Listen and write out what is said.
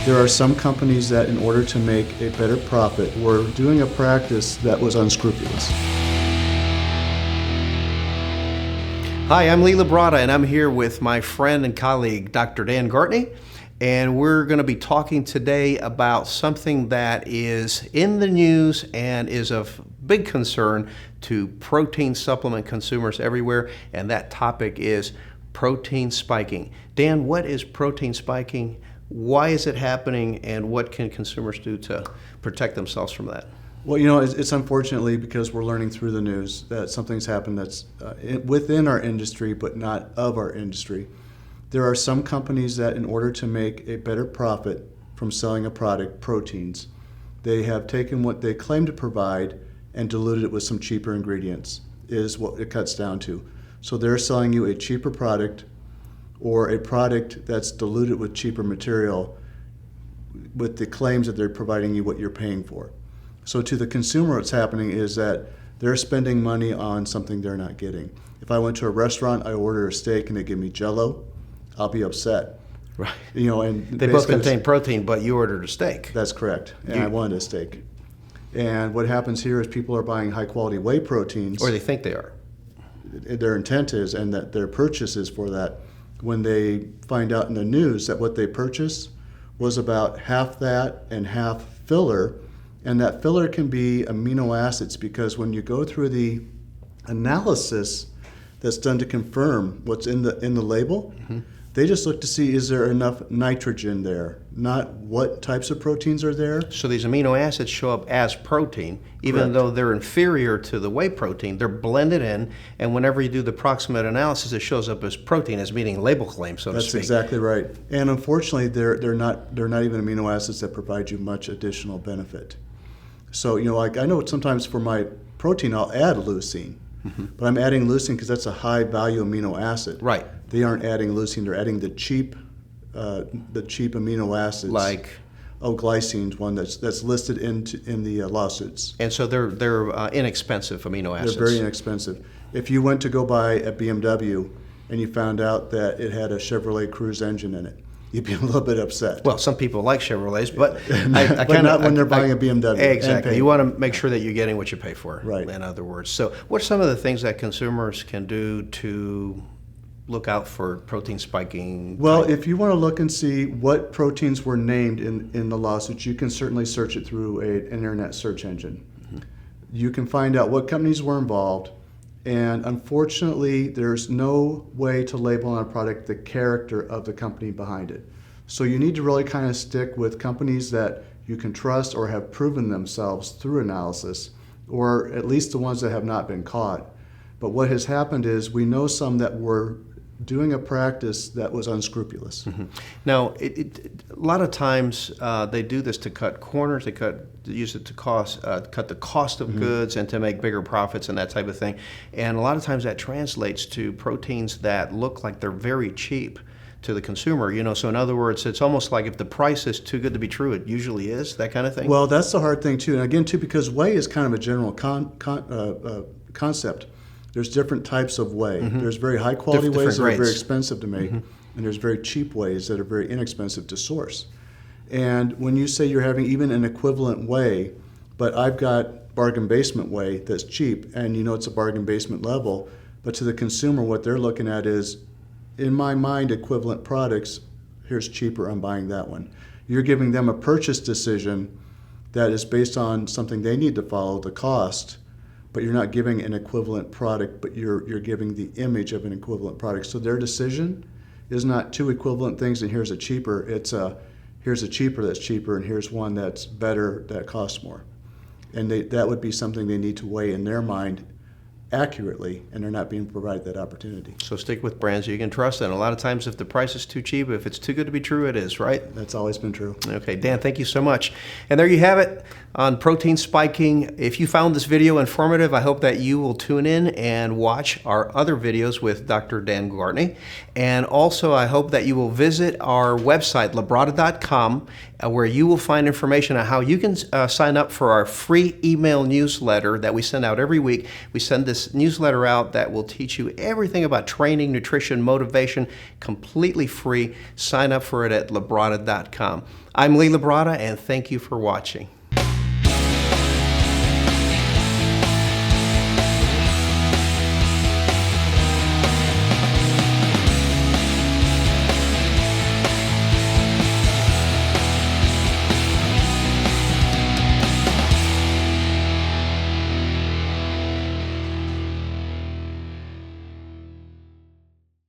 There are some companies that, in order to make a better profit, were doing a practice that was unscrupulous. Hi, I'm Lee Labrada, and I'm here with my friend and colleague, Dr. Dan Gartney, and we're going to be talking today about something that is in the news and is of big concern to protein supplement consumers everywhere, and that topic is protein spiking. Dan, what is protein spiking? Why is it happening, and what can consumers do to protect themselves from that? Well, it's unfortunately because we're learning through the news that something's happened that's within our industry, but not of our industry. There are some companies that, in order to make a better profit from selling a product, proteins, they have taken what they claim to provide and diluted it with some cheaper ingredients, is what it cuts down to. So they're selling you a cheaper product, or a product that's diluted with cheaper material with the claims that they're providing you what you're paying for. So to the consumer, what's happening is that they're spending money on something they're not getting. If I went to a restaurant, I order a steak and they give me Jell-O, I'll be upset. Right. And they both contain protein, but you ordered a steak. That's correct, and I wanted a steak. And what happens here is people are buying high-quality whey proteins. Or they think they are. Their intent is, and that their purchase is for that, when they find out in the news that what they purchased was about half that and half filler, and that filler can be amino acids, because when you go through the analysis that's done to confirm what's in the label, they just look to see, is there enough nitrogen there, not what types of proteins are there. So these amino acids show up as protein, even Correct. though they're inferior to the whey protein. They're blended in, and whenever you do the proximate analysis, it shows up as protein, as meeting label claim, so to speak. That's exactly right. And unfortunately, they're not even amino acids that provide you much additional benefit. So like I know sometimes for my protein I'll add leucine, but I'm adding leucine because that's a high value amino acid. Right. They aren't adding leucine; they're adding the cheap amino acids. Like glycine's one that's listed in the lawsuits. And so they're inexpensive amino acids. They're very inexpensive. If you went to go buy a BMW and you found out that it had a Chevrolet Cruze engine in it, you'd be a little bit upset. Well, some people like Chevrolets, but but not when they're buying a BMW. Exactly. You want to make sure that you're getting what you pay for, right. In other words. So what are some of the things that consumers can do to look out for protein spiking? Well, if you want to look and see what proteins were named in the lawsuits, you can certainly search it through an internet search engine. You can find out what companies were involved, and unfortunately, there's no way to label on a product the character of the company behind it. So you need to really kind of stick with companies that you can trust or have proven themselves through analysis, or at least the ones that have not been caught. But what has happened is we know some that were doing a practice that was unscrupulous. Now, a lot of times they do this to cut corners. They use it to cut the cost of goods and to make bigger profits and that type of thing. And a lot of times that translates to proteins that look like they're very cheap to the consumer. So in other words, it's almost like if the price is too good to be true, it usually is, that kind of thing. Well, that's the hard thing too. And again, too, because whey is kind of a general concept. There's different types of whey. There's very high quality wheys that are very expensive to make, and there's very cheap wheys that are very inexpensive to source. And when you say you're having even an equivalent whey, but I've got bargain basement whey that's cheap, and it's a bargain basement level, but to the consumer what they're looking at is, in my mind, equivalent products, here's cheaper, I'm buying that one. You're giving them a purchase decision that is based on something they need to follow, the cost, but you're not giving an equivalent product, but you're giving the image of an equivalent product. So their decision is not two equivalent things and here's a cheaper, it's here's a cheaper that's cheaper and here's one that's better that costs more. And that would be something they need to weigh in their mind accurately, and they're not being provided that opportunity. So stick with brands you can trust, and a lot of times if the price is too cheap, if it's too good to be true, it is, right? That's always been true. Okay, Dan, thank you so much. And there you have it on protein spiking. If you found this video informative, I hope that you will tune in and watch our other videos with Dr. Dan Gartney. And also, I hope that you will visit our website, labrada.com, where you will find information on how you can sign up for our free email newsletter that we send out every week. We send this this newsletter out that will teach you everything about training, nutrition, motivation, completely free. Sign up for it at Labrada.com. I'm Lee Labrada, and thank you for watching.